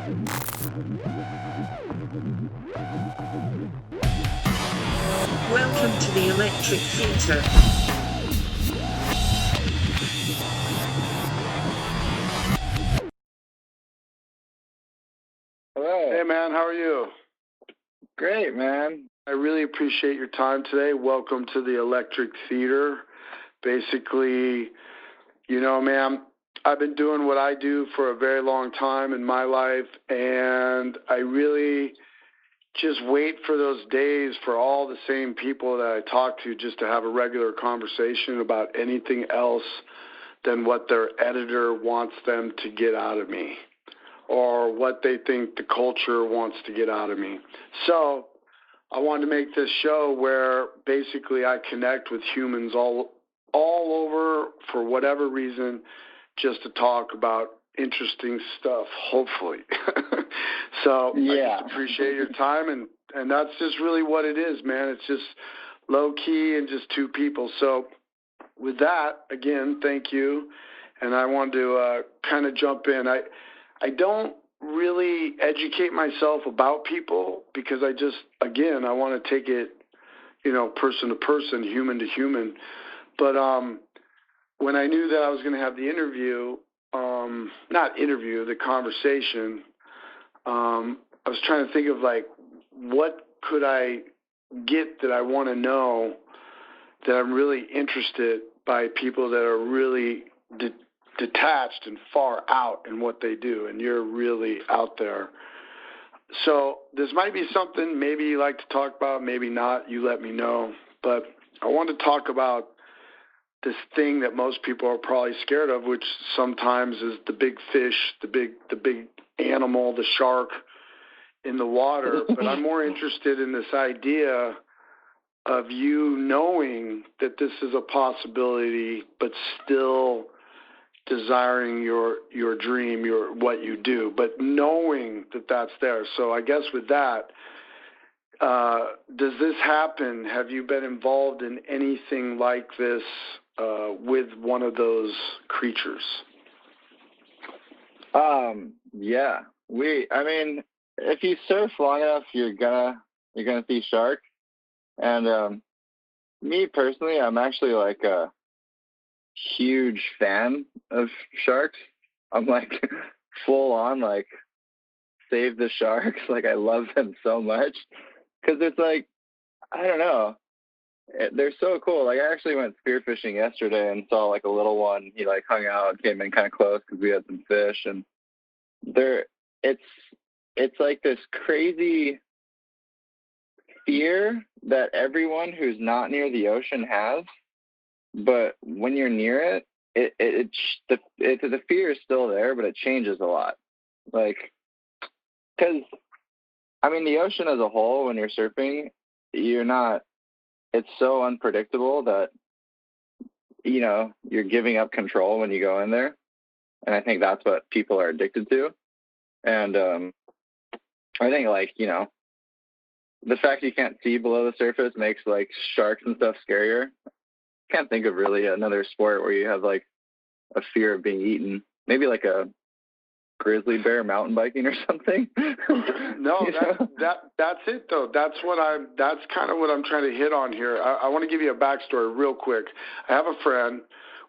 Welcome to the Electric Theatre. Hello. Hey, man, how are you? Great, man. I really appreciate your time today. Welcome to the Electric Theater. Basically, man, I've been doing what I do for a very long time in my life, and I really just wait for those days for all the same people that I talk to just to have a regular conversation about anything else than what their editor wants them to get out of me or what they think the culture wants to get out of me. So I wanted to make this show where basically I connect with humans all over for whatever reason, just to talk about interesting stuff, hopefully. So Yeah. I just appreciate your time, and that's just really what it is, man. It's just low key and just two people. So with that, again, thank you. And I wanted to kind of jump in. I don't really educate myself about people because I want to take it, person to person, human to human. But when I knew that I was going to have the the conversation, I was trying to think of like, what could I get that I want to know, that I'm really interested by people that are really detached and far out in what they do, and you're really out there. So this might be something maybe you like to talk about, maybe not, you let me know. But I want to talk about this thing that most people are probably scared of, which sometimes is the big fish, the big animal, the shark in the water. But I'm more interested in this idea of you knowing that this is a possibility, but still desiring your dream, what you do, but knowing that that's there. So I guess with that, does this happen? Have you been involved in anything like this with one of those creatures? Yeah. If you surf long enough, you're gonna see sharks. And me personally, I'm actually like a huge fan of sharks. I'm like full on like save the sharks. Like I love them so much because it's like, I don't know, they're so cool. Like I actually went spearfishing yesterday and saw like a little one. He like hung out, came in kind of close because we had some fish, and it's like this crazy fear that everyone who's not near the ocean has. But when you're near it, the fear is still there, but it changes a lot. Like, because the ocean as a whole, when you're surfing, it's so unpredictable that you're giving up control when you go in there, and I think that's what people are addicted to. And I think the fact you can't see below the surface makes like sharks and stuff scarier. Can't think of really another sport where you have like a fear of being eaten. Maybe like a grizzly bear mountain biking or something. No, that's it though. That's kind of what I'm trying to hit on here. I want to give you a backstory real quick. I have a friend.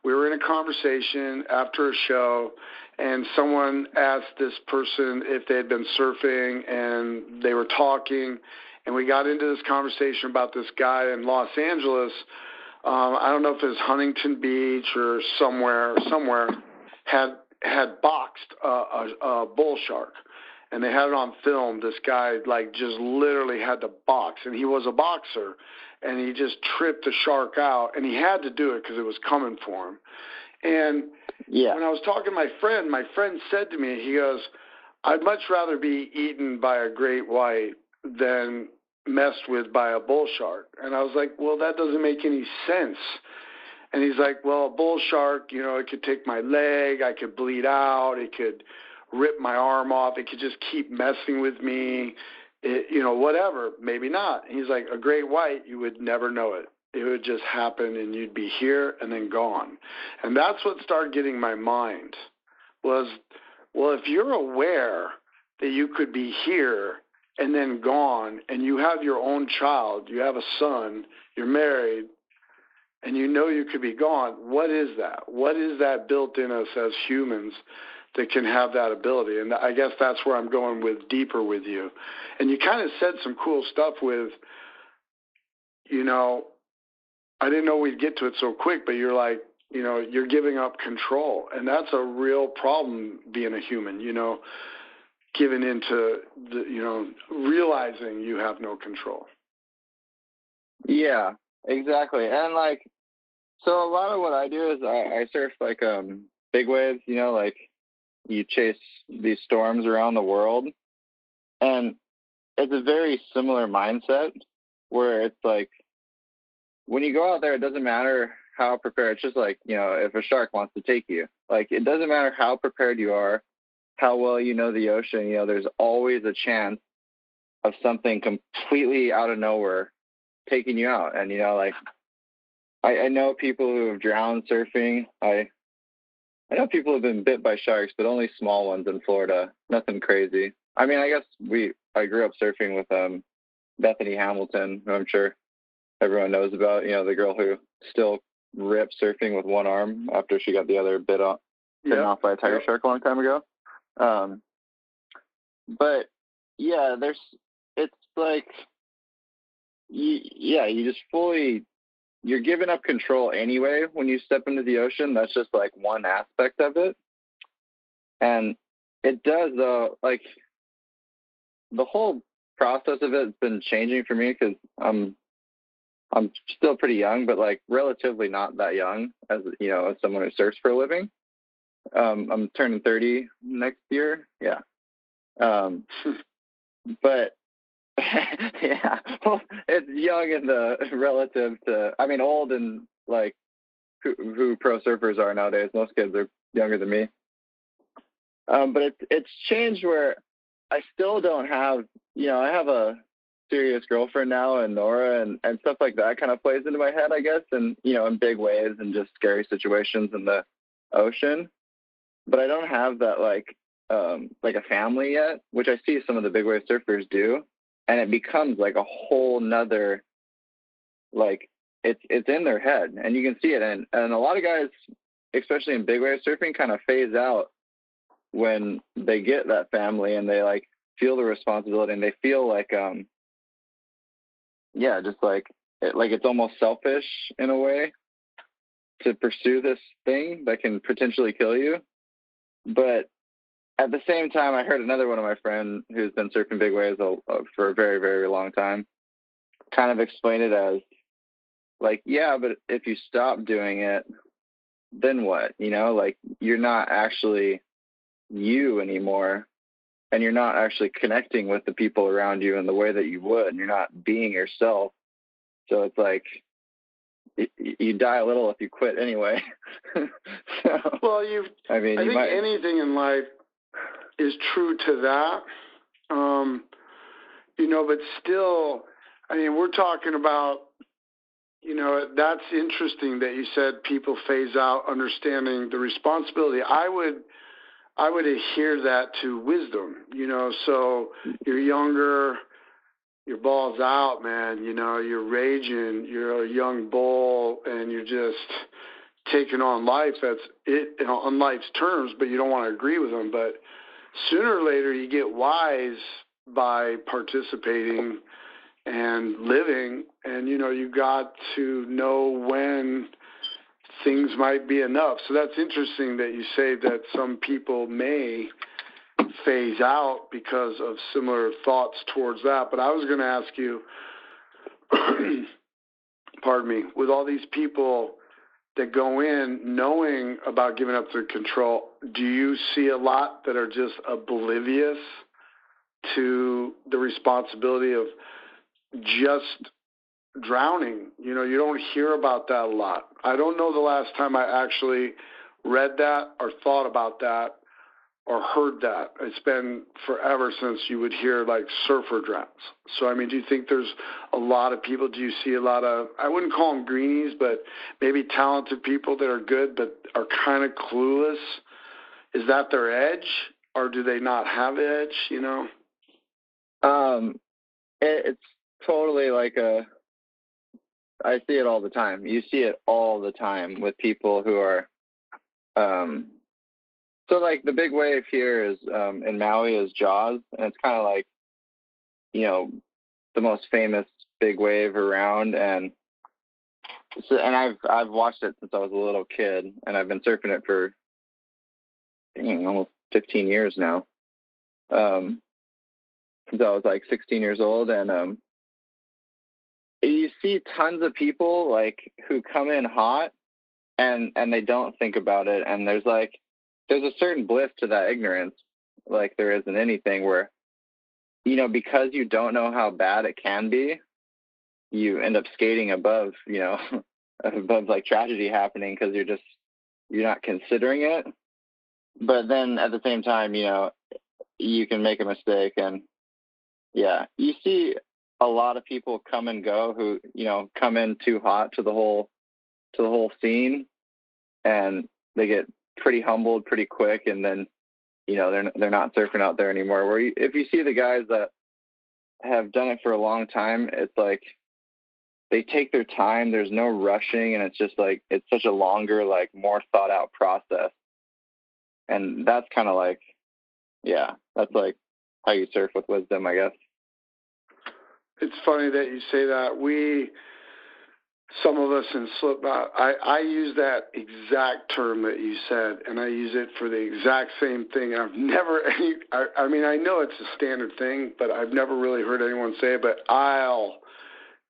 We were in a conversation after a show, and someone asked this person if they had been surfing, and they were talking, and we got into this conversation about this guy in Los Angeles. I don't know if it was Huntington Beach or somewhere had boxed a bull shark, and they had it on film. This guy like just literally had to box, and he was a boxer, and he just tripped the shark out, and he had to do it because it was coming for him. And when I was talking to my friend said to me, he goes, "I'd much rather be eaten by a great white than messed with by a bull shark." And I was like, well, that doesn't make any sense. And he's like, well, a bull shark, it could take my leg, I could bleed out, it could rip my arm off, it could just keep messing with me, whatever, maybe not. And he's like, a great white, you would never know it. It would just happen, and you'd be here and then gone. And that's what started getting my mind was, well, if you're aware that you could be here and then gone, and you have your own child, you have a son, you're married, and you know you could be gone. What is that? What is that built in us as humans that can have that ability? And I guess that's where I'm going with deeper with you. And you kind of said some cool stuff with, you know, I didn't know we'd get to it so quick, but you're like, you know, you're giving up control. And that's a real problem being a human, you know, giving into the, you know, realizing you have no control. Yeah, exactly. And like, so a lot of what I do is I surf like big waves, you know, like you chase these storms around the world. And it's a very similar mindset where it's like when you go out there, it doesn't matter how prepared. It's just like, you know, if a shark wants to take you, like it doesn't matter how prepared you are, how well you know the ocean, you know, there's always a chance of something completely out of nowhere taking you out. And, you know, like I know people who have drowned surfing. I know people have been bit by sharks, but only small ones in Florida. Nothing crazy. I mean, I guess I grew up surfing with Bethany Hamilton, who I'm sure everyone knows about. You know, the girl who still rips surfing with one arm after she got the other bitten off by a tiger shark a long time ago. But yeah, it's like, you just you're giving up control anyway when you step into the ocean. That's just like one aspect of it. And it does, though, like the whole process of it has been changing for me because I'm still pretty young, but like relatively not that young as, you know, as someone who surfs for a living. I'm turning 30 next year. Yeah. But yeah, well, it's young in the relative to, I mean, old and like who pro surfers are nowadays. Most kids are younger than me. But it's changed where I still don't have, you know, I have a serious girlfriend now and Nora and stuff like that kind of plays into my head, I guess. And, you know, in big waves and just scary situations in the ocean. But I don't have that like a family yet, which I see some of the big wave surfers do. And it becomes like a whole nother, like it's in their head and you can see it. And a lot of guys, especially in big wave surfing, kind of phase out when they get that family and they like feel the responsibility and they feel like, just like it's almost selfish in a way to pursue this thing that can potentially kill you. But at the same time, I heard another one of my friends who's been surfing big waves for a very, very long time kind of explain it as like, yeah, but if you stop doing it, then what? You know, like you're not actually you anymore and you're not actually connecting with the people around you in the way that you would. And you're not being yourself. So it's like you die a little if you quit anyway. Well, I think might... anything in life is true to that, you know, but still, I mean, we're talking about, you know, that's interesting that you said people phase out understanding the responsibility. I would adhere that to wisdom, you know, so you're younger, your ball's out, man, you know, you're raging, you're a young bull, and you're just taking on life. That's it, you know, on life's terms, but you don't want to agree with them. But sooner or later, you get wise by participating and living, and, you know, you got to know when things might be enough. So that's interesting that you say that some people may phase out because of similar thoughts towards that. But I was going to ask you, pardon me, with all these people that go in knowing about giving up their control, do you see a lot that are just oblivious to the responsibility of just drowning? You know, you don't hear about that a lot. I don't know the last time I actually read that or thought about that or heard that. It's been forever since you would hear like surfer drowns. So, I mean, do you think there's a lot of people, do you see a lot of, I wouldn't call them greenies, but maybe talented people that are good but are kind of clueless? Is that their edge? or do they not have edge? You know? It's totally like I see it all the time. You see it all the time with people who are, so like the big wave here is, in Maui is Jaws, and it's kind of like, you know, the most famous big wave around. And so, and I've watched it since I was a little kid, and I've been surfing it for almost 15 years now. Since I was like 16 years old, and you see tons of people like who come in hot, and they don't think about it, and there's a certain bliss to that ignorance, like there isn't anything, where, you know, because you don't know how bad it can be, you end up skating above, you know, above like tragedy happening, because you're not considering it. But then at the same time, you know, you can make a mistake. And yeah, you see a lot of people come and go who, you know, come in too hot to the whole scene, and they get pretty humbled pretty quick, and then, you know, they're not surfing out there anymore. Where if you see the guys that have done it for a long time, it's like they take their time. There's no rushing, and it's just like it's such a longer, like more thought out process. And that's kind of like, yeah, that's like how you surf with wisdom, I guess. It's funny that you say that. Some of us in Slipknot, I use that exact term that you said, and I use it for the exact same thing. I've never, I mean, I know it's a standard thing, but I've never really heard anyone say it. But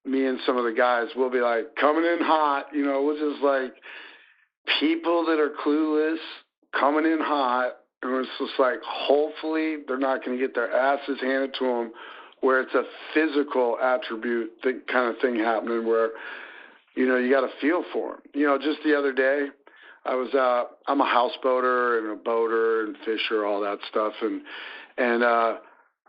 me and some of the guys will be like, coming in hot, you know, which is like people that are clueless coming in hot. And it's just like, hopefully they're not going to get their asses handed to them, where it's a physical attribute kind of thing happening, where, you know, you got to feel for them. You know, just the other day, I'm a houseboater and a boater and fisher, all that stuff. And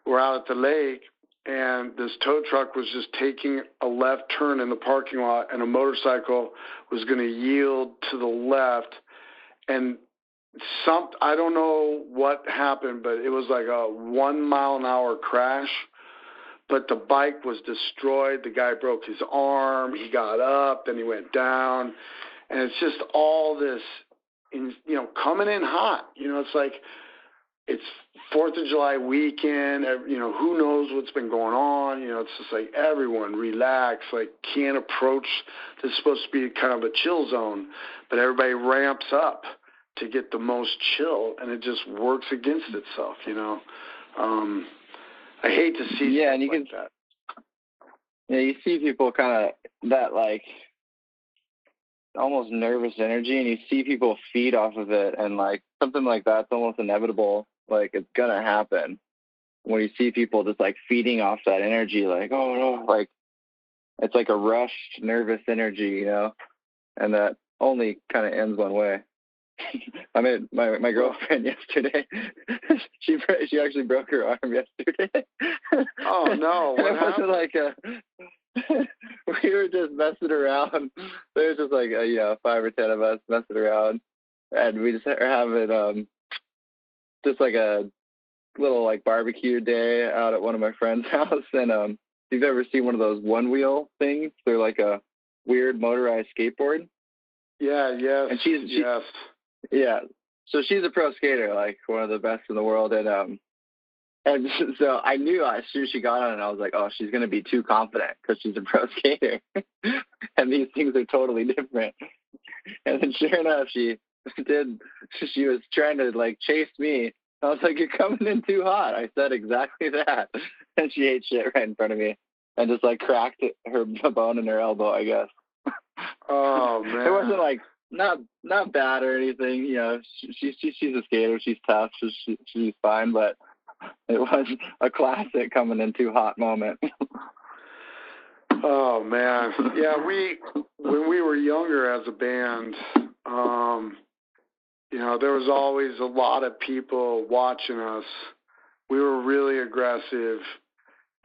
we're out at the lake, and this tow truck was just taking a left turn in the parking lot, and a motorcycle was going to yield to the left. And I don't know what happened, but it was like a 1 mile an hour crash. But the bike was destroyed. The guy broke his arm. He got up, then he went down. And it's just all this, you know, coming in hot. You know, it's like it's 4th of July weekend. You know, who knows what's been going on. You know, it's just like everyone relax, like can't approach. This is supposed to be kind of a chill zone, but everybody ramps up to get the most chill, and it just works against itself, you know. I hate to see and you like can, that. Yeah, you see people kind of that like almost nervous energy, and you see people feed off of it, and like something like that's almost inevitable. Like it's gonna happen when you see people just like feeding off that energy, like, oh no, like it's like a rushed nervous energy, you know, and that only kind of ends one way. I met my girlfriend yesterday. she actually broke her arm yesterday. Oh no! What happened? Like we were just messing around. There was just like 5 or 10 of us messing around, and we just are having just like a little like barbecue day out at one of my friend's house. And if you've ever seen one of those one wheel things, they're like a weird motorized skateboard. Yeah. Yes. And yes. Yeah, so she's a pro skater, like one of the best in the world, and so I knew as soon as she got on it, I was like, oh, she's gonna be too confident because she's a pro skater, and these things are totally different. And then sure enough, she was trying to like chase me. I was like, you're coming in too hot. I said exactly that, and she ate shit right in front of me and just like cracked her bone in her elbow, I guess. Oh man, it wasn't like. Not bad or anything, you know. She's a skater. She's tough. She's fine, but it was a classic coming in too hot moment. Oh man, yeah. When we were younger as a band, you know, there was always a lot of people watching us. We were really aggressive,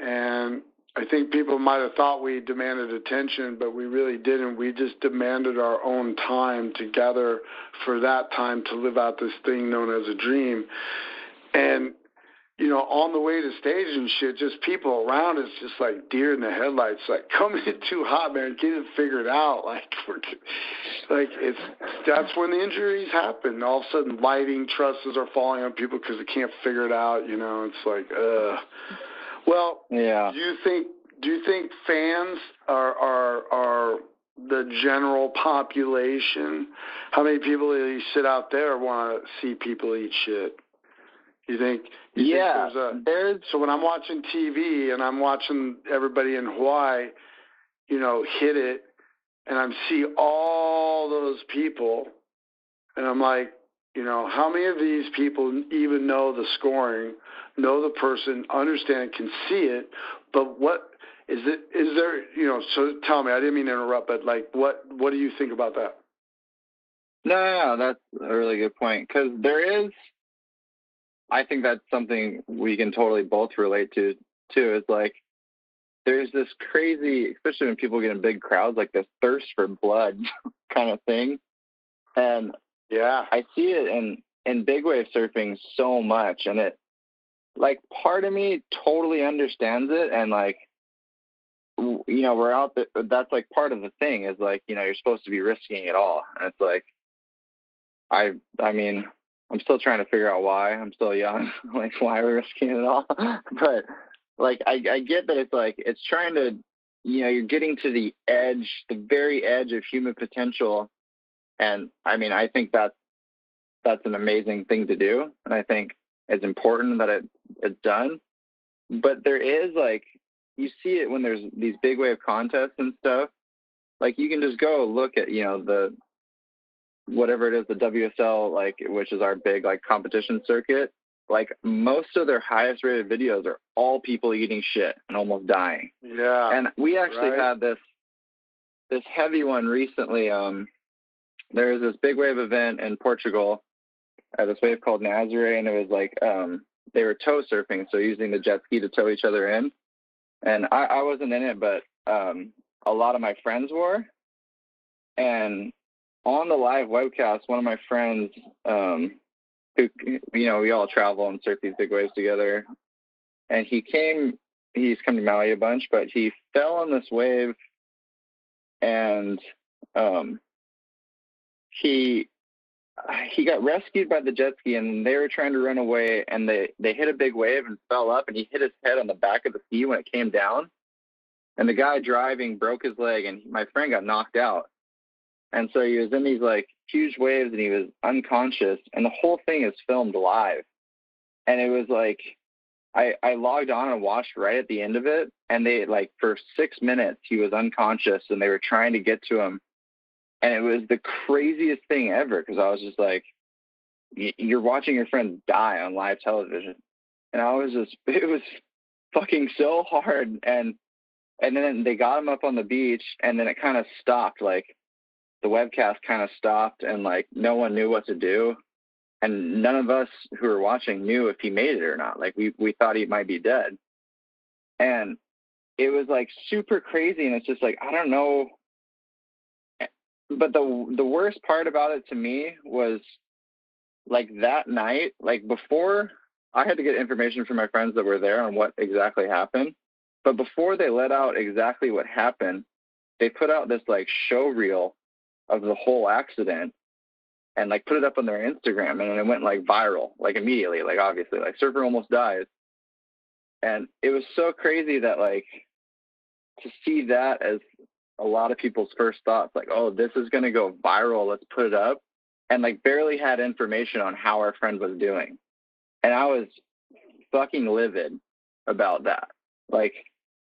and I think people might have thought we demanded attention, but we really didn't. We just demanded our own time together for that time to live out this thing known as a dream. And, you know, on the way to stage and shit, just people around us just like deer in the headlights, like, coming in too hot, man, get it figured out. That's when the injuries happen. All of a sudden, lighting trusses are falling on people because they can't figure it out, you know. It's like, Well, yeah. Do you think fans are the general population? How many people do you sit out there want to see people eat shit? You think there's so when I'm watching TV and I'm watching everybody in Hawaii, you know, hit it, and I see all those people, and I'm like, you know, how many of these people even know the scoring, know the person, understand, can see it, but what is it? Is there, you know? So tell me, I didn't mean to interrupt, but like, what do you think about that? No, that's a really good point, because there is. I think that's something we can totally both relate to, too. Is like, there's this crazy, especially when people get in big crowds, like this thirst for blood kind of thing. And yeah, I see it in big wave surfing so much. And it, like, part of me totally understands it. And like, you know, we're out there. That's like part of the thing is like, you know, you're supposed to be risking it all. And it's like, I mean, I'm still trying to figure out why. I'm still young, like why we're risking it all. But like, I get that it's like, it's trying to, you know, you're getting to the edge, the very edge of human potential. And I mean, I think that's an amazing thing to do. And I think it's important that it's done. But there is like, you see it when there's these big wave contests and stuff. Like, you can just go look at, you know, whatever it is, the WSL, like, which is our big like competition circuit. Like, most of their highest rated videos are all people eating shit and almost dying. Yeah. And we actually had this heavy one recently. There was this big wave event in Portugal at this wave called Nazare, and it was like they were tow surfing, so using the jet ski to tow each other in. And I wasn't in it, but a lot of my friends were. And on the live webcast, one of my friends, who, you know, we all travel and surf these big waves together, and he's come to Maui a bunch, but he fell on this wave, and he got rescued by the jet ski, and they were trying to run away, and they hit a big wave and fell up, and he hit his head on the back of the ski when it came down, and the guy driving broke his leg, and my friend got knocked out. And so he was in these like huge waves, and he was unconscious, and the whole thing is filmed live. And it was like, I logged on and watched right at the end of it, and they, like, for 6 minutes he was unconscious, and they were trying to get to him. And it was the craziest thing ever, because I was just like, you're watching your friend die on live television. And it was fucking so hard. And then they got him up on the beach, and then it kind of stopped. Like, the webcast kind of stopped, and like, no one knew what to do. And none of us who were watching knew if he made it or not. Like, we thought he might be dead. And it was like super crazy. And it's just like, I don't know. But the worst part about it to me was like that night, like, before, I had to get information from my friends that were there on what exactly happened. But before they let out exactly what happened, they put out this like show reel of the whole accident and like put it up on their Instagram, and it went like viral, like immediately, like, obviously, like, surfer almost dies. And it was so crazy that, like, to see that as a lot of people's first thoughts, like, oh, this is going to go viral, let's put it up, and like barely had information on how our friend was doing. And I was fucking livid about that. Like,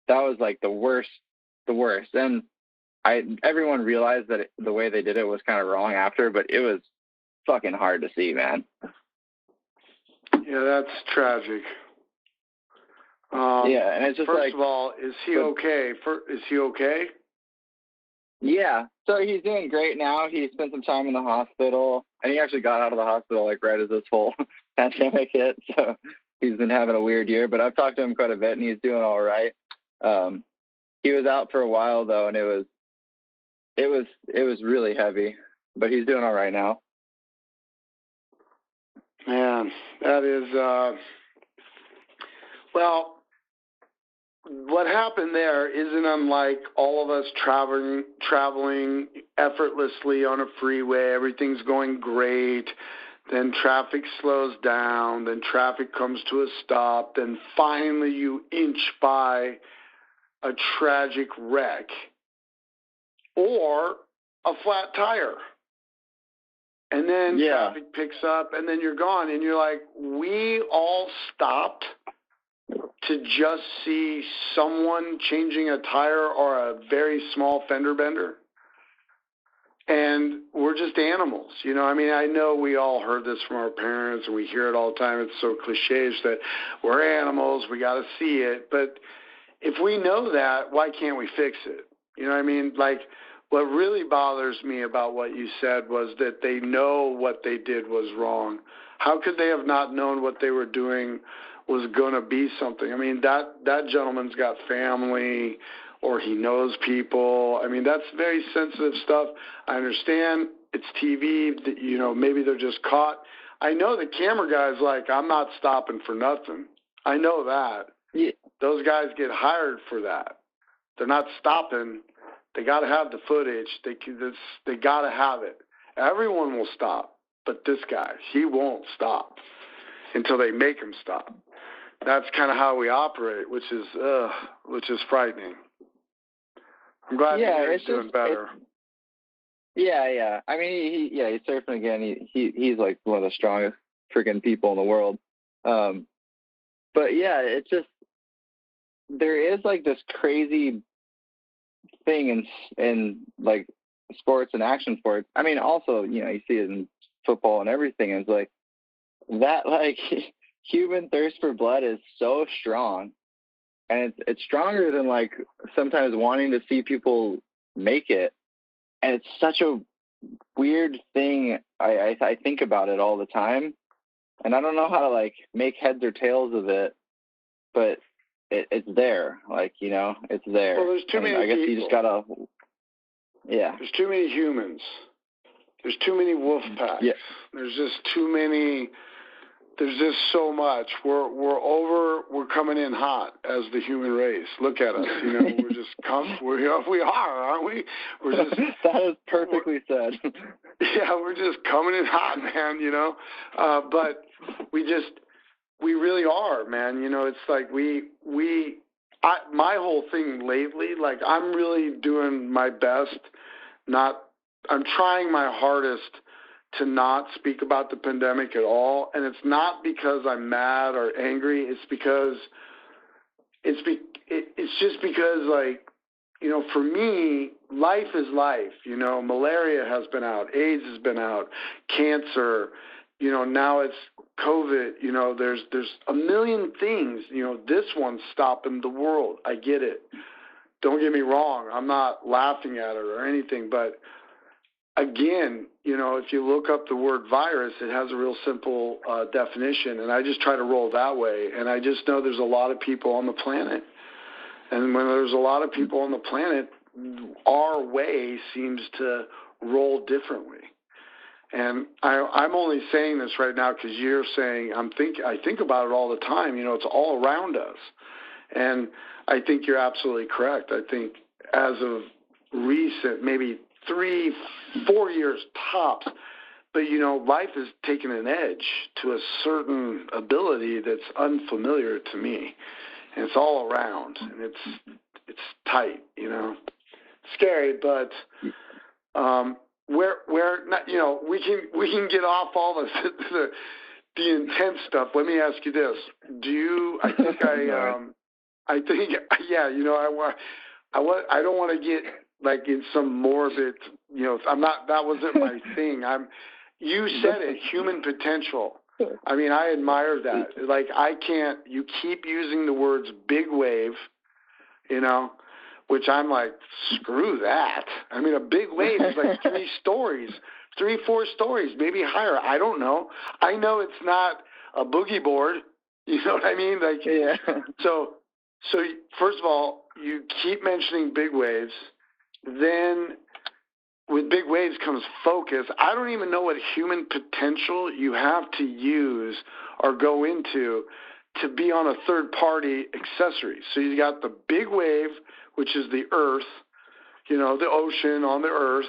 that was like the worst. And everyone realized that the way they did it was kind of wrong after, but it was fucking hard to see, man. Yeah, that's tragic. Yeah, and it's just first like, of all, is he okay? Is he okay? Yeah, so he's doing great now. He spent some time in the hospital, and he actually got out of the hospital like right as this whole pandemic hit. So he's been having a weird year, but I've talked to him quite a bit, and he's doing all right. He was out for a while though, and it was really heavy, but he's doing all right now. Man, that is, well, what happened there isn't unlike all of us traveling effortlessly on a freeway. Everything's going great. Then traffic slows down. Then traffic comes to a stop. Then finally you inch by a tragic wreck or a flat tire. And then traffic picks up, and then you're gone. And you're like, we all stopped to just see someone changing a tire or a very small fender bender. And we're just animals, you know. I mean, I know we all heard this from our parents, and we hear it all the time. It's so cliche that we're animals, we got to see it. But if we know that, why can't we fix it? You know what I mean? Like, what really bothers me about what you said was that they know what they did was wrong. How could they have not known what they were doing was going to be something? I mean, that gentleman's got family, or he knows people. I mean, that's very sensitive stuff. I understand it's TV, you know, maybe they're just caught. I know the camera guy's like, I'm not stopping for nothing. I know that. Yeah. Those guys get hired for that. They're not stopping. They got to have the footage. They got to have it. Everyone will stop, but this guy, he won't stop until they make him stop. That's kind of how we operate, which is frightening. I'm glad you're doing better. Yeah. I mean, he's surfing again. He's like one of the strongest freaking people in the world. But yeah, it's just, there is like this crazy thing in like sports and action sports. I mean, also, you know, you see it in football and everything. It's like that, like human thirst for blood is so strong, and it's stronger than like sometimes wanting to see people make it. And it's such a weird thing. I think about it all the time, and I don't know how to like make heads or tails of it, but it's there. Like, you know, it's there. Well, there's too many I guess people. you just gotta. Yeah. There's too many humans. There's too many wolf packs. Yeah. There's just too many. There's just so much. We're coming in hot as the human race. Look at us, you know. We're just we are, aren't we? We're just. That is perfectly said. Yeah, we're just coming in hot, man. You know, but we really are, man. You know, it's like my whole thing lately, like I'm really doing my best. I'm trying my hardest to not speak about the pandemic at all. And it's not because I'm mad or angry. It's because it's just because, like, you know, for me, life is life. You know, malaria has been out, AIDS has been out, cancer, you know, now it's COVID. You know, there's a million things. You know, this one's stopping the world. I get it. Don't get me wrong. I'm not laughing at it or anything, but again, you know, if you look up the word virus, it has a real simple definition, and I just try to roll that way. And I just know there's a lot of people on the planet, and when there's a lot of people on the planet, our way seems to roll differently. And I'm only saying this right now because you're saying I think about it all the time. You know, it's all around us, and I think you're absolutely correct. I think as of recent, maybe 3-4 years tops, but you know, life has taken an edge to a certain ability that's unfamiliar to me, and it's all around, and it's tight, you know, scary, but where not, you know, we can get off all the intense stuff. Let me ask you this: I think yeah, you know, I don't want to get like in some morbid, you know, that wasn't my thing. You said it, human potential. I mean, I admire that. Like, you keep using the words big wave, you know, which I'm like, screw that. I mean, a big wave is like 3-4 stories, maybe higher. I don't know. I know it's not a boogie board. You know what I mean? Like, yeah. So first of all, you keep mentioning big waves. Then with big waves comes focus. I don't even know what human potential you have to use or go into to be on a third-party accessory. So you got the big wave, which is the earth, the ocean on the earth,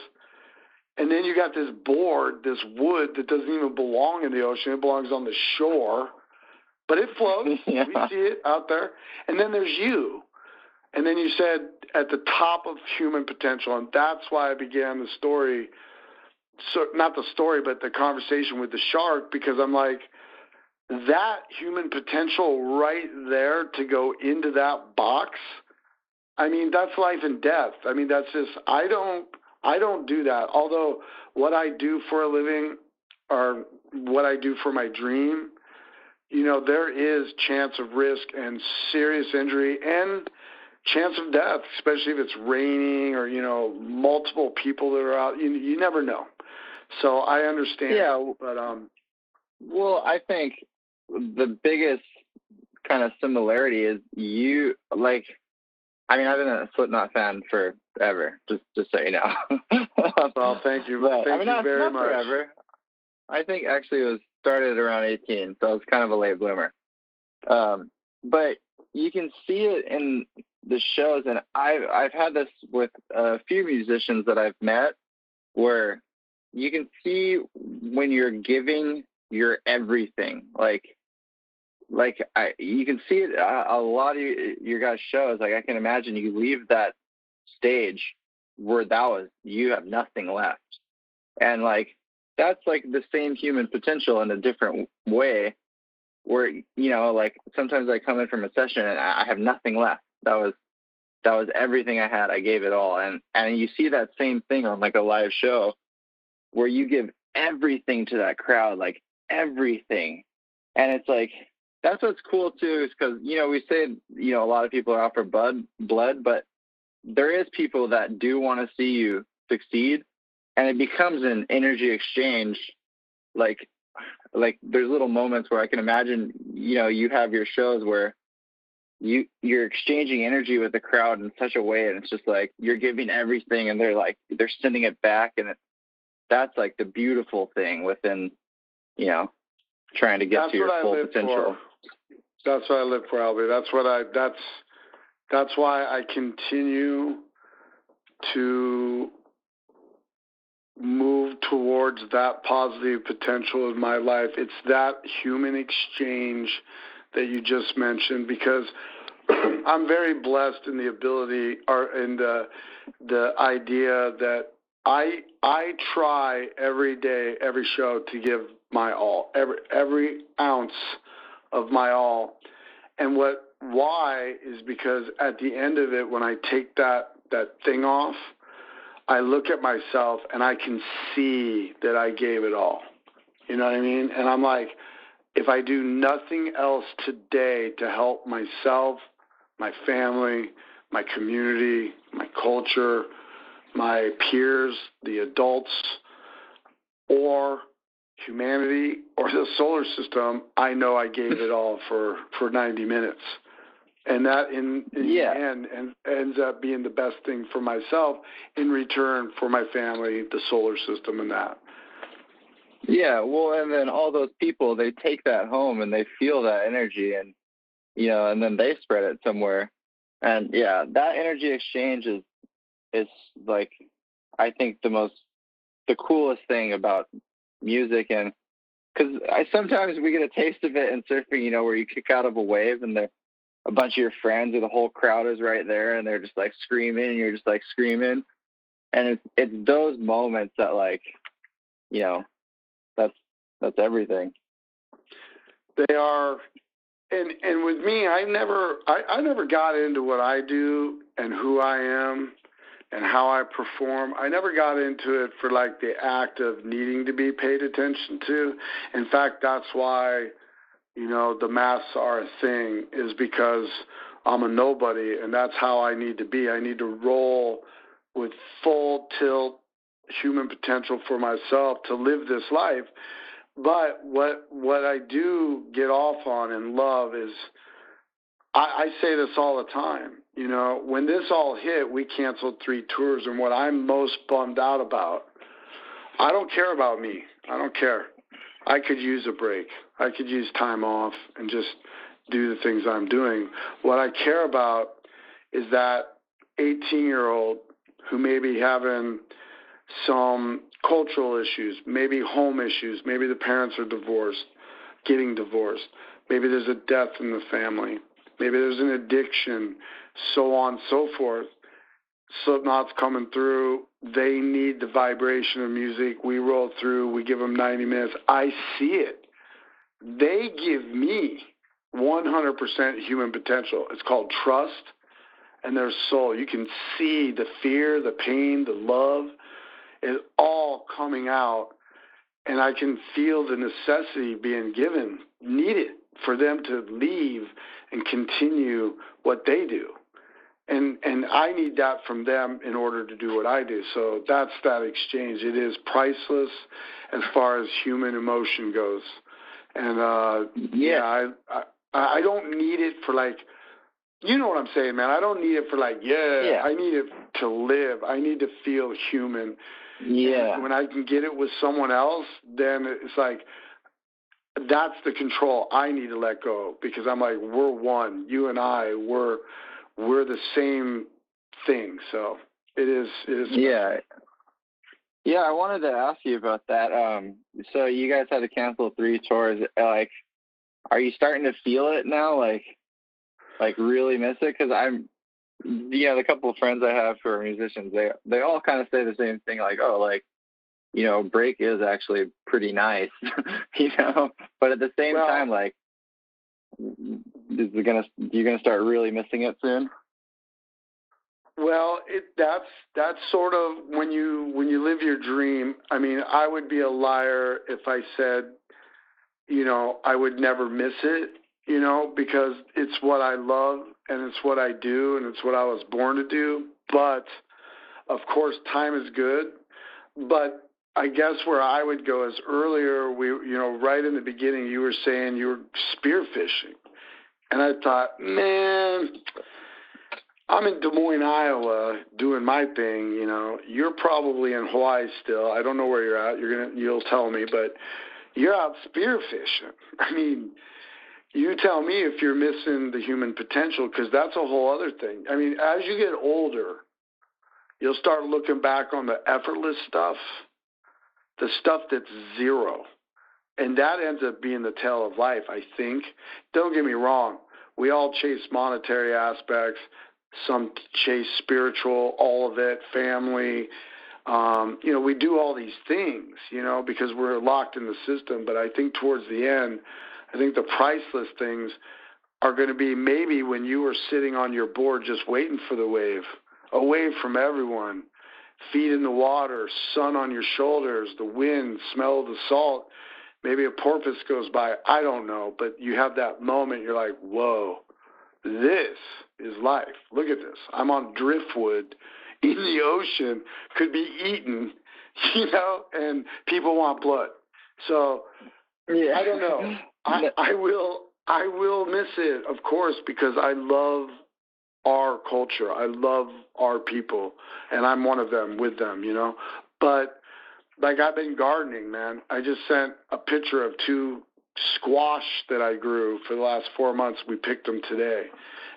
and then you got this board, this wood that doesn't even belong in the ocean. It belongs on the shore, but it floats. Yeah. We see it out there. And then there's you. And then you said at the top of human potential, and that's why I began the story. So not the story, but the conversation with the shark, because I'm like, that human potential right there to go into that box. I mean, that's life and death. I mean, that's just, I don't do that. Although what I do for a living or what I do for my dream, there is chance of risk and serious injury and chance of death, especially if it's raining or, multiple people that are out. You never know. So I understand. Yeah. But, well, I think the biggest kind of similarity is you, like, I mean, I've been a Slipknot fan forever, just so you know. Well, thank you. But, Thank you very not much. Forever. I think actually it was started around 18, so I was kind of a late bloomer. But you can see it in the shows, and I've had this with a few musicians that I've met, where you can see when you're giving your everything, you can see it a lot of your guys' shows. Like, I can imagine you leave that stage where you have nothing left. And like, that's like the same human potential in a different way, where, like sometimes I come in from a session and I have nothing left. That was everything I had. I gave it all. And you see that same thing on like a live show where you give everything to that crowd, like everything. And it's like, that's what's cool too, is because, we say, a lot of people are out for blood, but there is people that do want to see you succeed, and it becomes an energy exchange. Like there's little moments where I can imagine, you have your shows where you're exchanging energy with the crowd in such a way, and it's just like you're giving everything, and they're sending it back, and that's like the beautiful thing within, trying to get to your full potential. That's what I live for, Albee. That's why I continue to move towards that positive potential in my life. It's that human exchange that you just mentioned, because I'm very blessed in the ability or in the idea that I try every day, every show, to give my all, every ounce of my all. And why is because at the end of it, when I take that thing off, I look at myself and I can see that I gave it all. You know what I mean? And I'm like, if I do nothing else today to help myself, my family, my community, my culture, my peers, the adults, or humanity, or the solar system, I know I gave it all for 90 minutes. And that in the end ends up being the best thing for myself in return for my family, the solar system, and that. Yeah, well, and then all those people, they take that home and they feel that energy, and and then they spread it somewhere. And yeah, that energy exchange is like, I think the coolest thing about music. And because sometimes we get a taste of it in surfing, where you kick out of a wave and a bunch of your friends or the whole crowd is right there, and they're just like screaming, and you're just like screaming. And it's those moments that, like, that's everything. They are. And with me, I never got into what I do and who I am and how I perform. I never got into it for like the act of needing to be paid attention to. In fact, that's why, the masks are a thing, is because I'm a nobody, and that's how I need to be. I need to roll with full tilt human potential for myself to live this life. But what I do get off on and love is, I say this all the time, You know, when this all hit, we canceled 3 tours, and what I'm most bummed out about, I don't care about me. I don't care. I could use a break. I could use time off and just do the things I'm doing. What I care about is that 18-year-old who may be having some cultural issues, maybe home issues, maybe the parents are divorced, getting divorced, maybe there's a death in the family, maybe there's an addiction, so on and so forth. Slipknot's coming through. They need the vibration of music. We roll through. We give them 90 minutes. I see it. They give me 100% human potential. It's called trust and their soul. You can see the fear, the pain, the love is all coming out, and I can feel the necessity being given, needed for them to leave and continue what they do. And I need that from them in order to do what I do. So that's that exchange. It is priceless as far as human emotion goes. And I don't need it for like, you know what I'm saying, man. I don't need it for like, I need it to live. I need to feel human. Yeah. And when I can get it with someone else, then it's like, that's the control I need to let go, because I'm like, we're one. You and I, we're the same thing. So it is. Yeah. Yeah, I wanted to ask you about that. So you guys had to cancel 3 tours. Like, are you starting to feel it now? Like really miss it? Because I'm, the couple of friends I have who are musicians, they all kind of say the same thing. Like, oh, like, break is actually pretty nice, But at the same time, like, you're gonna start really missing it soon? Well, that's sort of when you live your dream. I mean, I would be a liar if I said, I would never miss it, because it's what I love and it's what I do and it's what I was born to do. But of course, time is good. But I guess where I would go is earlier, right in the beginning, you were saying you were spearfishing. And I thought, man, I'm in Des Moines, Iowa, doing my thing. You're probably in Hawaii still. I don't know where you're at. You'll tell me, but you're out spearfishing. I mean, you tell me if you're missing the human potential, because that's a whole other thing. I mean, as you get older, you'll start looking back on the effortless stuff, the stuff that's zero, and that ends up being the tale of life, I think. Don't get me wrong. We all chase monetary aspects. Some chase spiritual, all of it, family. We do all these things, because we're locked in the system. But I think towards the end, I think the priceless things are going to be maybe when you were sitting on your board just waiting for the wave, away from everyone, feet in the water, sun on your shoulders, the wind, smell of the salt. Maybe a porpoise goes by. I don't know. But you have that moment. You're like, whoa. This is life. Look at this. I'm on driftwood in the ocean, could be eaten, and people want blood. So I don't know. I will miss it, of course, because I love our culture. I love our people, and I'm one of them with them, But like, I've been gardening, man. I just sent a picture of 2 squash that I grew for the last 4 months. We picked them today,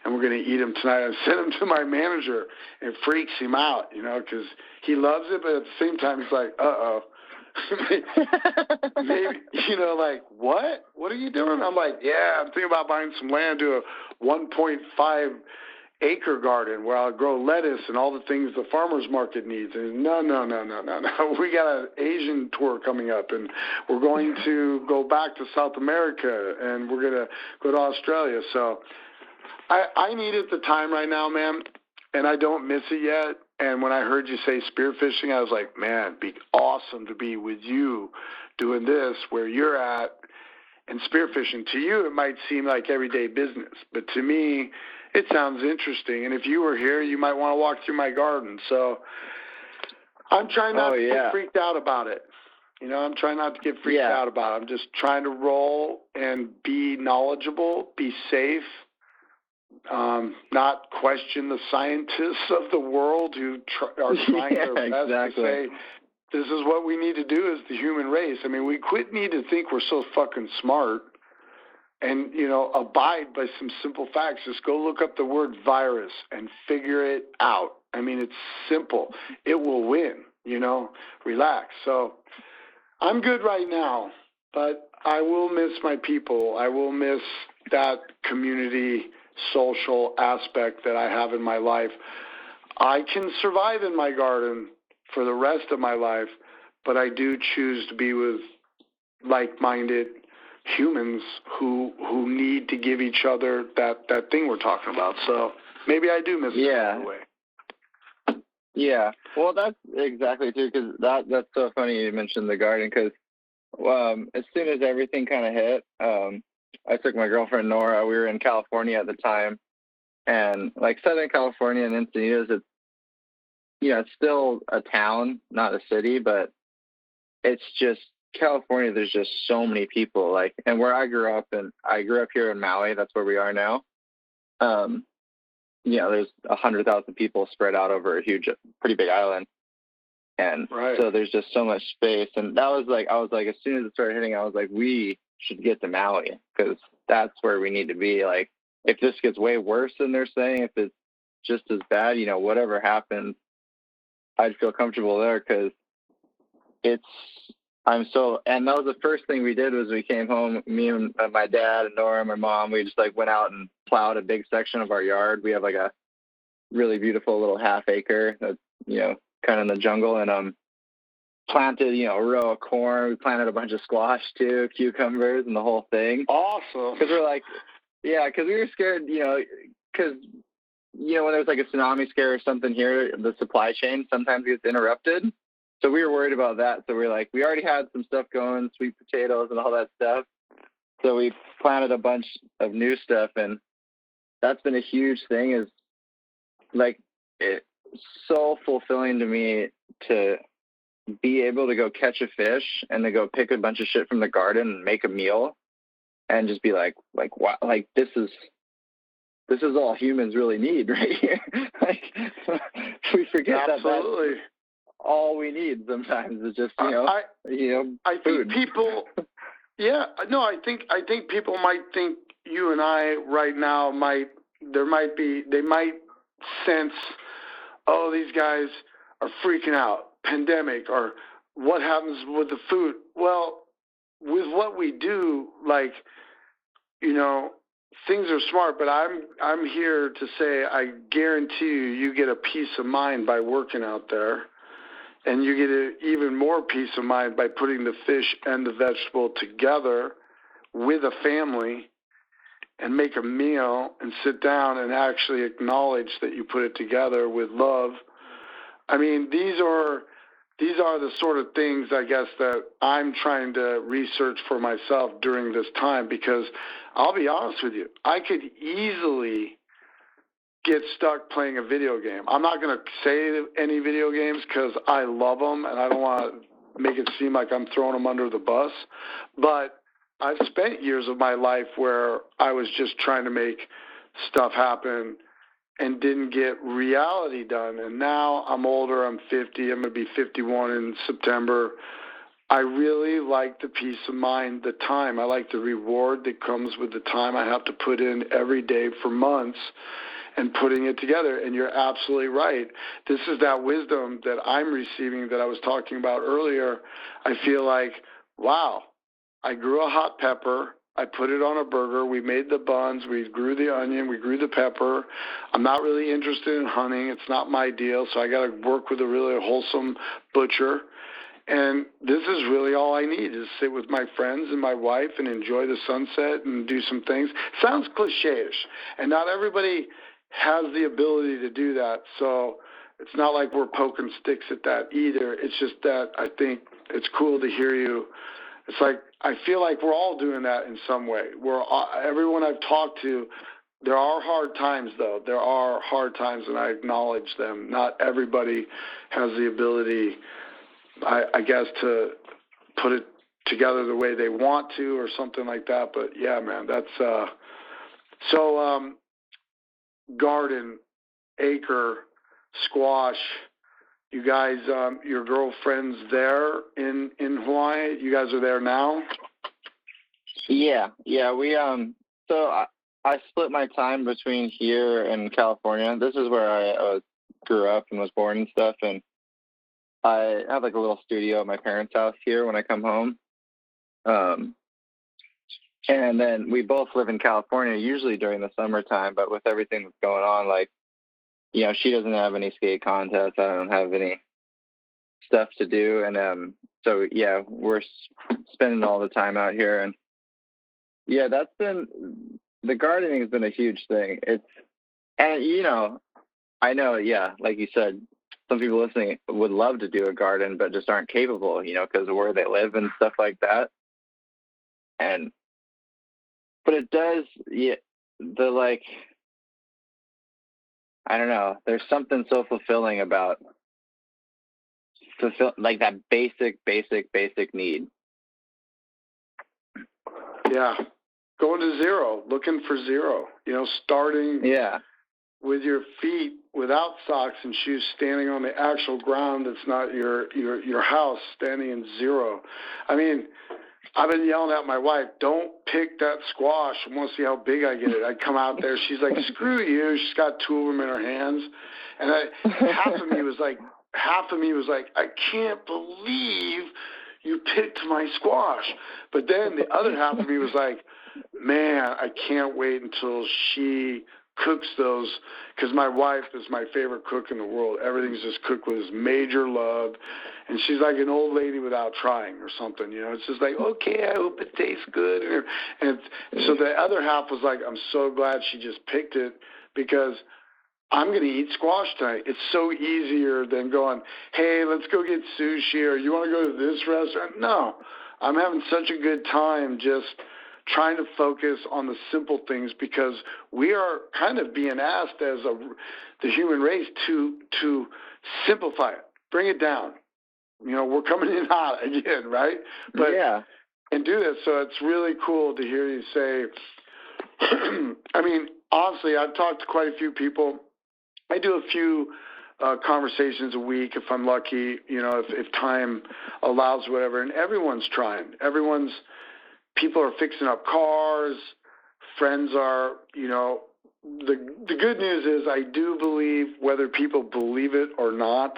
and we're going to eat them tonight. I sent them to my manager. It freaks him out, because he loves it, but at the same time, he's like, uh-oh. Maybe, like, what? What are you doing? I'm like, yeah, I'm thinking about buying some land, do a 1.5 acre garden where I'll grow lettuce and all the things the farmer's market needs. And no. We got an Asian tour coming up, and we're going to go back to South America, and we're going to go to Australia. So I need it the time right now, man, and I don't miss it yet. And when I heard you say spearfishing, I was like, man, it'd be awesome to be with you doing this where you're at and spearfishing. To you, it might seem like everyday business, but to me, it sounds interesting. And if you were here, you might want to walk through my garden. So I'm trying not to get freaked out about it. I'm trying not to get freaked out about it. I'm just trying to roll and be knowledgeable, be safe, not question the scientists of the world who are trying their best to say, this is what we need to do as the human race. I mean, we need to think we're so fucking smart and, abide by some simple facts. Just go look up the word virus and figure it out. I mean, it's simple. It will win, relax. So I'm good right now, but I will miss my people. I will miss that community social aspect that I have in my life. I can survive in my garden for the rest of my life, but I do choose to be with like-minded humans who need to give each other that thing we're talking about. So maybe I do miss it in a way. Yeah. Well, that's exactly too, because that's so funny you mentioned the garden, because as soon as everything kind of hit, I took my girlfriend Nora. We were in California at the time, and like Southern California and Encinitas, it's still a town, not a city, but it's just California. There's just so many people. Like, and where I grew up here in Maui. That's where we are now. There's 100,000 people spread out over a pretty big island. And so there's just so much space. And I was like, as soon as it started hitting, I was like, we should get to Maui, because that's where we need to be. Like, if this gets way worse than they're saying, if it's just as bad, whatever happens, I'd feel comfortable there, because and that was the first thing we did. Was we came home, me and my dad and Nora and my mom, we just like went out and plowed a big section of our yard. We have like a really beautiful little half acre that's, kind of in the jungle, and planted, a row of corn. We planted a bunch of squash too, cucumbers, and the whole thing. Awesome. Because we're like, because we were scared, because, when there's like a tsunami scare or something here, the supply chain sometimes gets interrupted. So we were worried about that. So we were like, we already had some stuff going, sweet potatoes and all that stuff. So we planted a bunch of new stuff, and that's been a huge thing. Is like, it's so fulfilling to me to be able to go catch a fish and to go pick a bunch of shit from the garden and make a meal, and just be like, wow, like this is all humans really need right here. Like, we forget that that's all we need sometimes, is just, I food. think people, I think people might think you and I right now they might sense, oh, these guys are freaking out, pandemic, or what happens with the food. Well, with what we do, like, things are smart, but I'm here to say I guarantee you get a peace of mind by working out there, and you get even more peace of mind by putting the fish and the vegetable together with a family and make a meal and sit down and actually acknowledge that you put it together with love. I mean, these are the sort of things, I guess, that I'm trying to research for myself during this time, because I'll be honest with you, I could easily get stuck playing a video game. I'm not going to say any video games because I love them and I don't want to make it seem like I'm throwing them under the bus, but I've spent years of my life where I was just trying to make stuff happen and didn't get reality done. And now I'm older, I'm 50, I'm going to be 51 in September. I really like the peace of mind, the time. I like the reward that comes with the time I have to put in every day for months and putting it together. And you're absolutely right. This is that wisdom that I'm receiving that I was talking about earlier. I feel like, wow, I grew a hot pepper. I put it on a burger. We made the buns. We grew the onion. We grew the pepper. I'm not really interested in hunting. It's not my deal. So I got to work with a really wholesome butcher. And this is really all I need, is sit with my friends and my wife and enjoy the sunset and do some things. Sounds cliche-ish, and not everybody has the ability to do that. So it's not like we're poking sticks at that either. It's just that I think it's cool to hear you. It's like I feel like we're all doing that in some way. Everyone I've talked to, there are hard times, though. There are hard times, and I acknowledge them. Not everybody has the ability, I guess, to put it together the way they want to or something like that. But, yeah, man, that's so garden, acre, squash. You guys, your girlfriend's there in Hawaii. You guys are there now? Yeah. We so I split my time between here and California. This is where I grew up and was born and stuff, and I have like a little studio at my parents' house here when I come home. And then we both live in California, usually during the summertime, but with everything that's going on, like, you know, she doesn't have any skate contests. I don't have any stuff to do. And so, yeah, we're spending all the time out here. And, yeah, the gardening has been a huge thing. And, you know, I know, yeah, like you said, some people listening would love to do a garden, but just aren't capable, you know, because of where they live and stuff like that. But it does, yeah, I don't know, there's something so fulfilling about like that basic need. Yeah. Going to zero, looking for zero, you know, starting with your feet without socks and shoes, standing on the actual ground that's not your house, standing in zero. I mean, I've been yelling at my wife, don't pick that squash. I want to see how big I get it. I come out there. She's like, screw you. She's got two of them in her hands. And half of me was like, I can't believe you picked my squash. But then the other half of me was like, man, I can't wait until she cooks those, because my wife is my favorite cook in the world. Everything's just cooked with this major love, and she's like an old lady without trying or something, you know. It's just like, okay, I hope it tastes good. And so the other half was like, I'm so glad she just picked it, because I'm going to eat squash tonight. It's so easier than going, hey, let's go get sushi, or you want to go to this restaurant? No, I'm having such a good time just trying to focus on the simple things, because we are kind of being asked as the human race to simplify it, bring it down. You know, we're coming in hot again, right? But and do this. So it's really cool to hear you say, I mean, honestly, I've talked to quite a few people. I do a few conversations a week if I'm lucky, you know, if time allows, whatever, and everyone's trying. People are fixing up cars. Friends are, you know, the good news is I do believe, whether people believe it or not,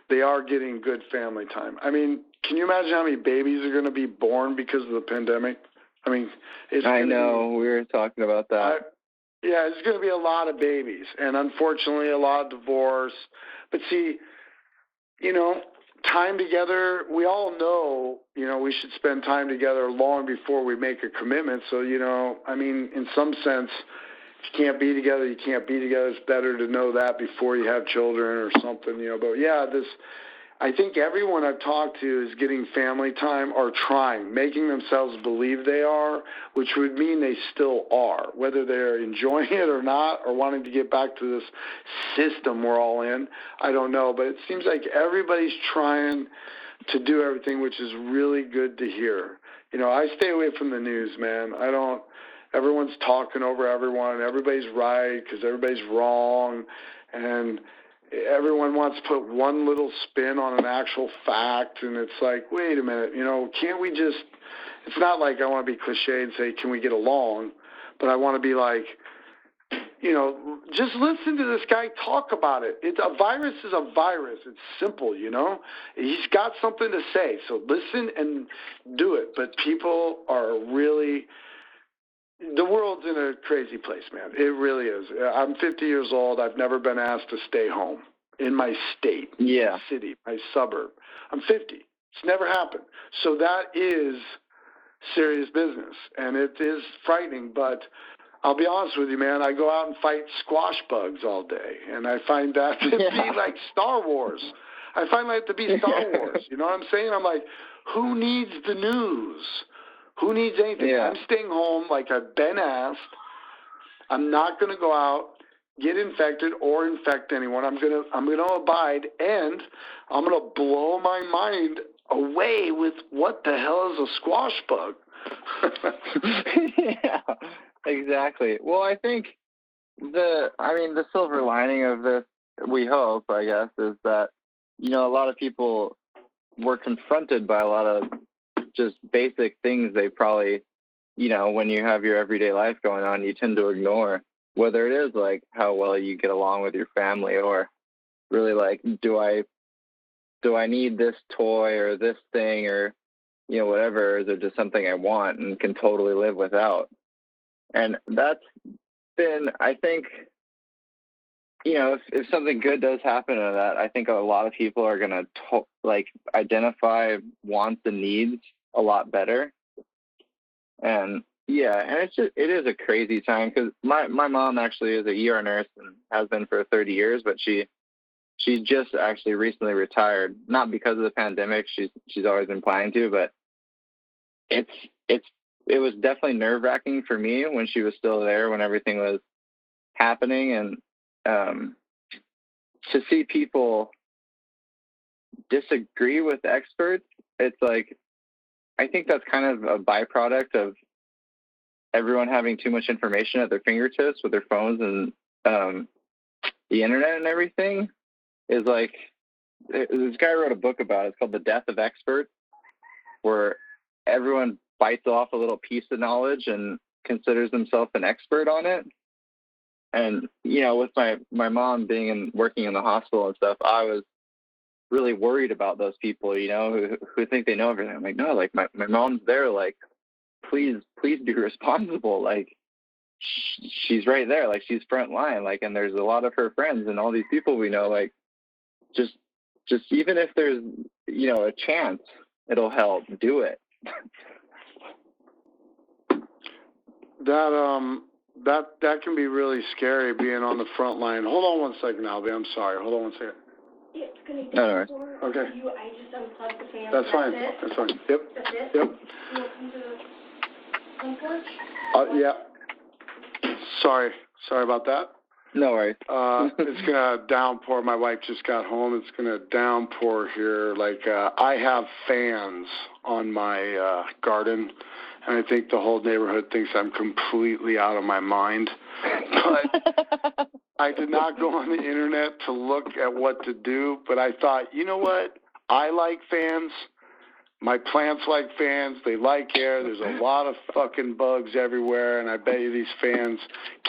they are getting good family time. I mean, can you imagine how many babies are going to be born because of the pandemic? I mean, I know, we were talking about that. Yeah, there's going to be a lot of babies, and unfortunately a lot of divorce. But see, you know, time together, we all know, you know, we should spend time together long before we make a commitment. So, you know, I mean, in some sense, if you can't be together, you can't be together. It's better to know that before you have children or something, you know. But yeah, I think everyone I've talked to is getting family time, or trying, making themselves believe they are, which would mean they still are, whether they're enjoying it or not, or wanting to get back to this system we're all in. I don't know, but it seems like everybody's trying to do everything, which is really good to hear. You know, I stay away from the news, man. Everyone's talking over everyone. Everybody's right because everybody's wrong. And everyone wants to put one little spin on an actual fact, and it's like, wait a minute, you know, can't we just, it's not like I want to be cliche and say, can we get along? But I want to be like, you know, just listen to this guy talk about it. A virus is a virus. It's simple, you know. He's got something to say, so listen and do it. But people are really, the world's in a crazy place, man. It really is. I'm 50 years old. I've never been asked to stay home in my state, my city, my suburb. I'm 50. It's never happened. So that is serious business, and it is frightening. But I'll be honest with you, man. I go out and fight squash bugs all day, and I find that to be like Star Wars. I find that to be Star Wars. You know what I'm saying? I'm like, who needs the news? Who needs anything? Yeah. I'm staying home like I've been asked. I'm not going to go out, get infected, or infect anyone. I'm gonna abide, and I'm going to blow my mind away with what the hell is a squash bug? Yeah, exactly. Well, I think the silver lining of this, we hope, I guess, is that, a lot of people were confronted by a lot of just basic things they probably, when you have your everyday life going on, you tend to ignore, whether it is like how well you get along with your family, or really like, do I need this toy or this thing, or, whatever, or is it just something I want and can totally live without? And that's been, I think, if something good does happen to that, I think a lot of people are going to identify wants and needs a lot better. And yeah, and it is a crazy time, because my mom actually is a ER nurse and has been for 30 years, but she just actually recently retired, not because of the pandemic. She's always been planning to, but it was definitely nerve-wracking for me when she was still there, when everything was happening, and to see people disagree with experts, it's like, I think that's kind of a byproduct of everyone having too much information at their fingertips with their phones and the internet and everything. Is like, this guy wrote a book about it. It's called The Death of Experts, where everyone bites off a little piece of knowledge and considers themselves an expert on it. And, with my mom working in the hospital and stuff, I was really worried about those people, who think they know everything. I'm like, no, like my mom's there, like, please be responsible. Like, she's right there, like, she's front line, like, and there's a lot of her friends and all these people we know, like, just even if there's, a chance, it'll help. Do it. That can be really scary, being on the front line. Hold on 1 second, Albie. I'm sorry. Hold on 1 second. It's going to be No. Okay. I just unplugged the fan. That's fine. That's fine. Yep. That's it? Yep. You open the front porch? Yeah. Sorry about that. No worries. It's going to downpour. My wife just got home. It's going to downpour here. Like, I have fans on my garden, and I think the whole neighborhood thinks I'm completely out of my mind. But I did not go on the internet to look at what to do, but I thought, you know what? I like fans. My plants like fans. They like air. There's a lot of fucking bugs everywhere, and I bet you these fans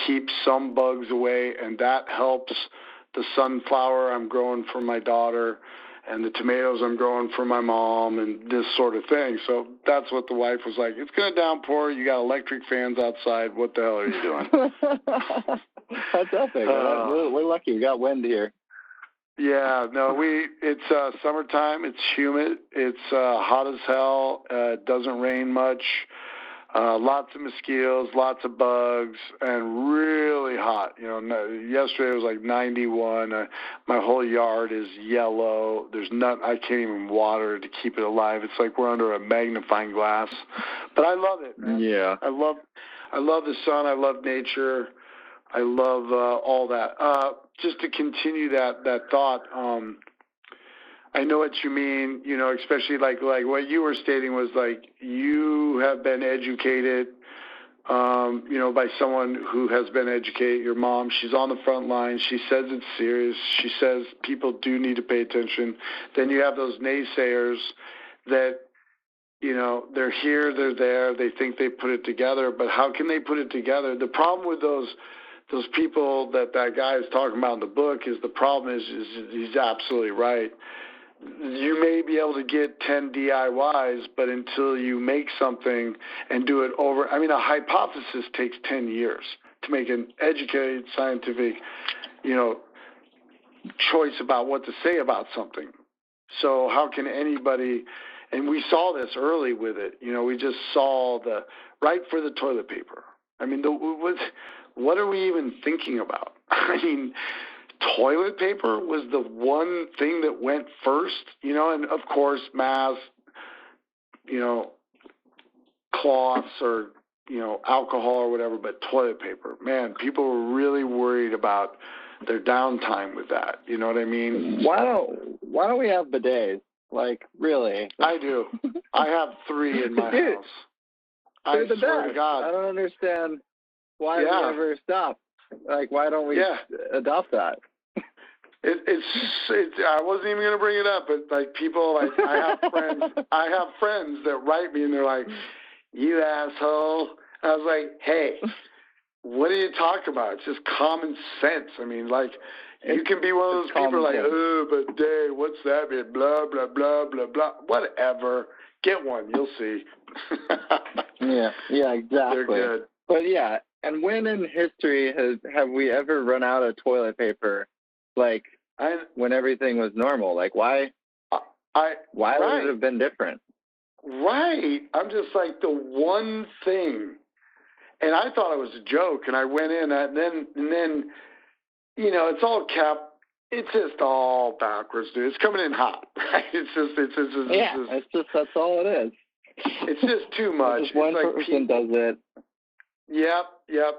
keep some bugs away, and that helps the sunflower I'm growing for my daughter and the tomatoes I'm growing for my mom and this sort of thing. So that's what the wife was like. It's going to downpour. You got electric fans outside. What the hell are you doing? That's epic. We're lucky. We got wind here. Yeah, no, it's summertime, it's humid, it's hot as hell, it doesn't rain much, lots of mosquitoes, lots of bugs, and really hot. Yesterday it was like 91, my whole yard is yellow, I can't even water to keep it alive. It's like we're under a magnifying glass, but I love it, man. Yeah. I love the sun, I love nature, I love all that. Just to continue that thought, I know what you mean, especially like what you were stating was like you have been educated, by someone who has been educated. Your mom, she's on the front line. She says it's serious. She says people do need to pay attention. Then you have those naysayers that, they're here, they're there, they think they put it together, but how can they put it together? The problem with those people that guy is talking about in the book is he's absolutely right. You may be able to get 10 DIYs, but until you make something and do it over, a hypothesis takes 10 years to make an educated, scientific, choice about what to say about something. So how can anybody, and we saw this early with it, we just saw right for the toilet paper. What are we even thinking about? Toilet paper was the one thing that went first, and of course masks, cloths or, alcohol or whatever, but toilet paper, man, people were really worried about their downtime with that. You know what I mean? Why don't we have bidets? Like, really? I do. I have 3 in my house. I They're the swear best. to God. I don't understand why we ever stop. Like, why don't we adopt that? It's I wasn't even gonna bring it up, but like people, like I have friends that write me and they're like, "You asshole." I was like, "Hey, what are you talking about? It's just common sense. I mean, like, you can be one of those people like, oh, but Dave, what's that mean? Blah, blah, blah, blah, blah. Whatever. Get one. You'll see." Yeah, exactly. They're good. But yeah, and when in history have we ever run out of toilet paper, like, when everything was normal? Like, why would it have been different? Right. I'm just like, the one thing. And I thought it was a joke, and I went in, and then, you know, it's all it's just all backwards, dude. It's coming in hot, right? That's all it is. It's just too much. Just one person does it. Yep.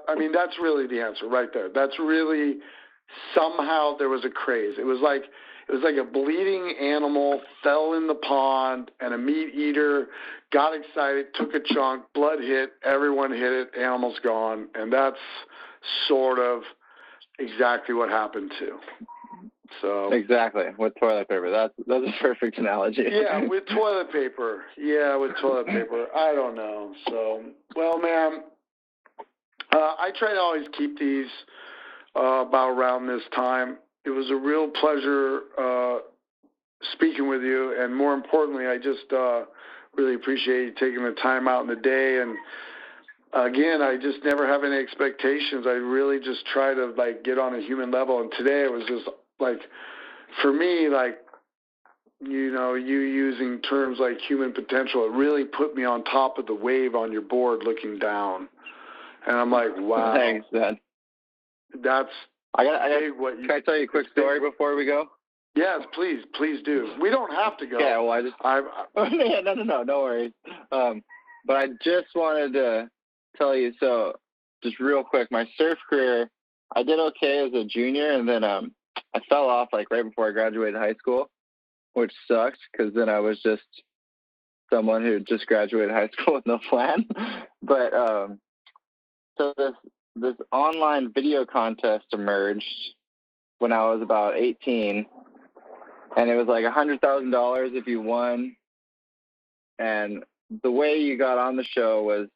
I mean, that's really the answer right there. That's really, somehow there was a craze. It was like a bleeding animal fell in the pond, and a meat eater got excited, took a chunk, blood hit, everyone hit it, animal's gone. And that's sort of exactly what happened too. So exactly, with toilet paper. That's a perfect analogy. Yeah, with toilet paper. I don't know. So, well, man, I try to always keep these about around this time. It was a real pleasure speaking with you, and more importantly, I just really appreciate you taking the time out in the day. And again, I just never have any expectations. I really just try to like get on a human level. And today it was just like, for me, like, you know, you using terms like human potential, it really put me on top of the wave on your board looking down. And I'm like, wow. Thanks, man. That's big. Can I tell you a quick story before we go? Yes, please do. We don't have to go. Yeah, well, no worries. But I just wanted to tell you, so just real quick, my surf career, I did okay as a junior, and then I fell off like right before I graduated high school, which sucks because then I was just someone who just graduated high school with no plan. But so this online video contest emerged when I was about 18, and it was like $100,000 if you won. And the way you got on the show was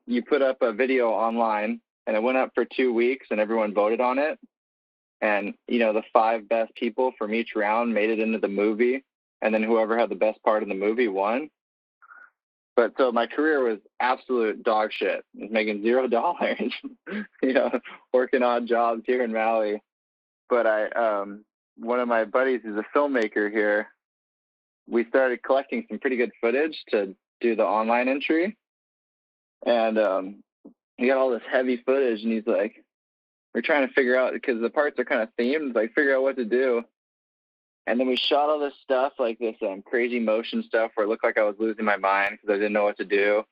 you put up a video online, and it went up for 2 weeks, and everyone voted on it. And, you know, the 5 best people from each round made it into the movie, and then whoever had the best part of the movie won. But so my career was absolute dog shit. I was making $0, you know, working odd jobs here in Maui. But one of my buddies is a filmmaker here. We started collecting some pretty good footage to do the online entry. And he got all this heavy footage, and he's like, we're trying to figure out, because the parts are kind of themed, like figure out what to do. And then we shot all this stuff, like this crazy motion stuff where it looked like I was losing my mind because I didn't know what to do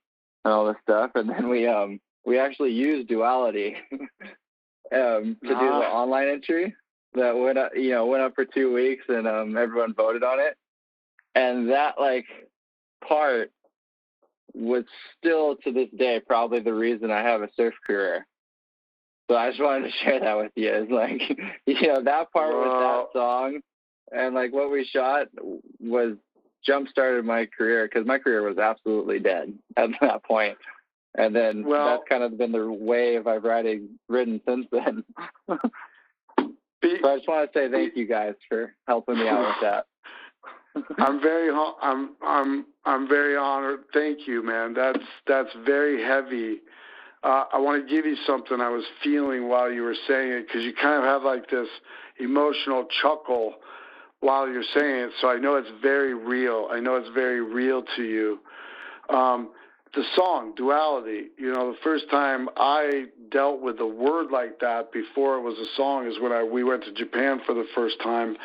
and all this stuff. And then we actually used Duality to do the online entry that went up for 2 weeks, and everyone voted on it. And that like part was still to this day probably the reason I have a surf career. So I just wanted to share that with you. It's like, you know, that part with that song and like what we shot was jump-started my career, because my career was absolutely dead at that point. And then that's kind of been the wave I've ridden since then. So I just want to say thank you guys for helping me out with that. I'm very honored. Thank you, man. That's very heavy. I want to give you something I was feeling while you were saying it, because you kind of have like this emotional chuckle while you're saying it. So I know it's very real. I know it's very real to you. The song, Duality, you know, the first time I dealt with a word like that before it was a song is when we went to Japan for the first time,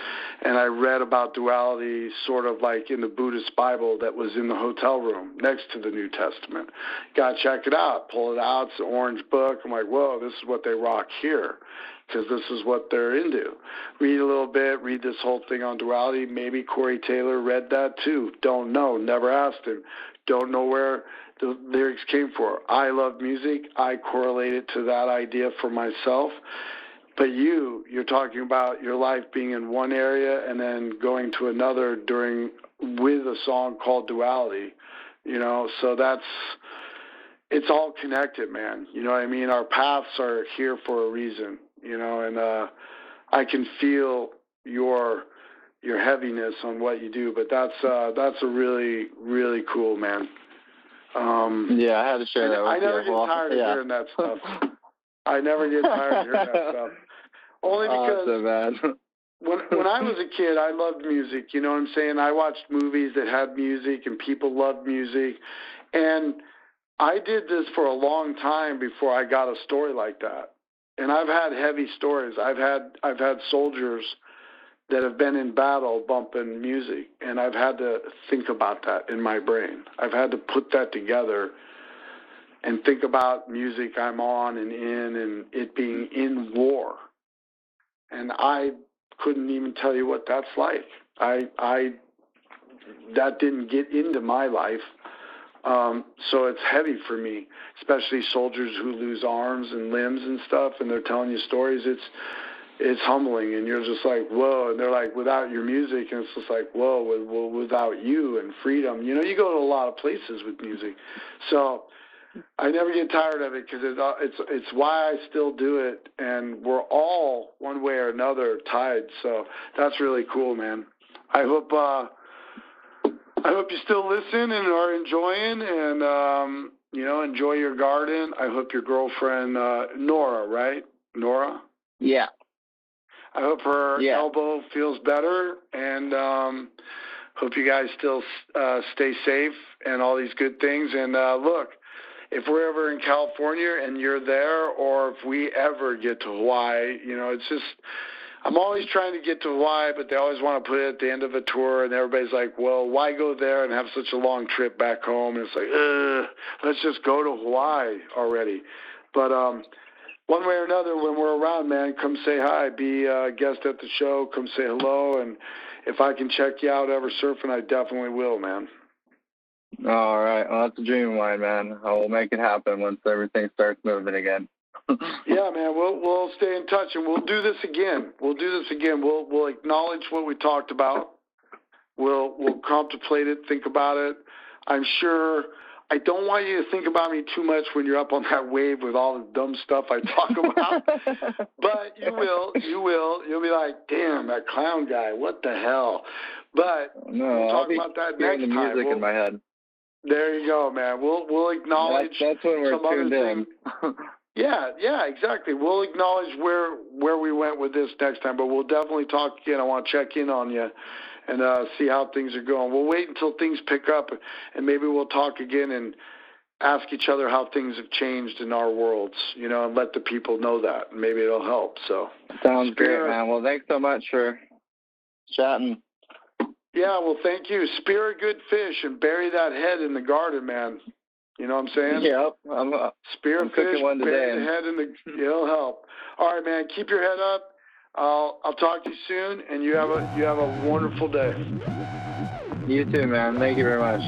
and I read about duality sort of like in the Buddhist Bible that was in the hotel room next to the New Testament. Got to check it out, pull it out, it's an orange book. I'm like, whoa, this is what they rock here, because this is what they're into. Read a little bit, read this whole thing on duality. Maybe Corey Taylor read that too. Don't know, never asked him. don't know where the lyrics came from. I love music. I correlate it to that idea for myself. But you're talking about your life being in one area and then going to another with a song called Duality, so it's all connected, man. You know what I mean? Our paths are here for a reason, and I can feel your heaviness on what you do, but that's a really, really cool, man. Yeah, I had to share that with you. I never get tired of hearing that stuff. I never get tired of hearing that stuff. Only because so bad. when I was a kid, I loved music. You know what I'm saying? I watched movies that had music, and people loved music. And I did this for a long time before I got a story like that. And I've had heavy stories. I've had soldiers that have been in battle bumping music, and I've had to think about that in my brain. I've had to put that together and think about music I'm on and in, and it being in war. And I couldn't even tell you what that's like. That didn't get into my life. So it's heavy for me, especially soldiers who lose arms and limbs and stuff, and they're telling you stories. It's humbling, and you're just like, whoa. And they're like, without your music, and it's just like, whoa, without you and freedom. You go to a lot of places with music. So I never get tired of it because it's why I still do it, and we're all one way or another tied. So that's really cool, man. I hope you still listen and are enjoying, and enjoy your garden. I hope your girlfriend Nora, right? Nora? Yeah. I hope her elbow feels better, and hope you guys still stay safe and all these good things. And look, if we're ever in California and you're there, or if we ever get to Hawaii, it's just, I'm always trying to get to Hawaii, but they always want to put it at the end of a tour, and everybody's like, well, why go there and have such a long trip back home? And it's like, let's just go to Hawaii already. But one way or another, when we're around, man, come say hi, be a guest at the show, come say hello, and if I can check you out ever surfing, I definitely will, man. All right. Well, that's a dream of mine, man. I will make it happen once everything starts moving again. Yeah, man. We'll stay in touch, and we'll do this again. We'll acknowledge what we talked about. We'll contemplate it, think about it. I'm sure. I don't want you to think about me too much when you're up on that wave with all the dumb stuff I talk about. But you will. You'll be like, damn, that clown guy. What the hell? But we'll talk about that next time. The music in my head. There you go, man. We'll acknowledge that's when we're some other tuned in. Yeah, exactly. We'll acknowledge where we went with this next time, but we'll definitely talk again. I want to check in on you and see how things are going. We'll wait until things pick up, and maybe we'll talk again and ask each other how things have changed in our worlds, and let the people know that. And maybe it'll help. So sounds great, man. Well, thanks so much for chatting. Yeah, well, thank you. Spear a good fish and bury that head in the garden, man. You know what I'm saying? Yep. I'm Spearfish, one today. Bury the head in the. It'll help. All right, man. Keep your head up. I'll talk to you soon, and you have a wonderful day. You too, man. Thank you very much.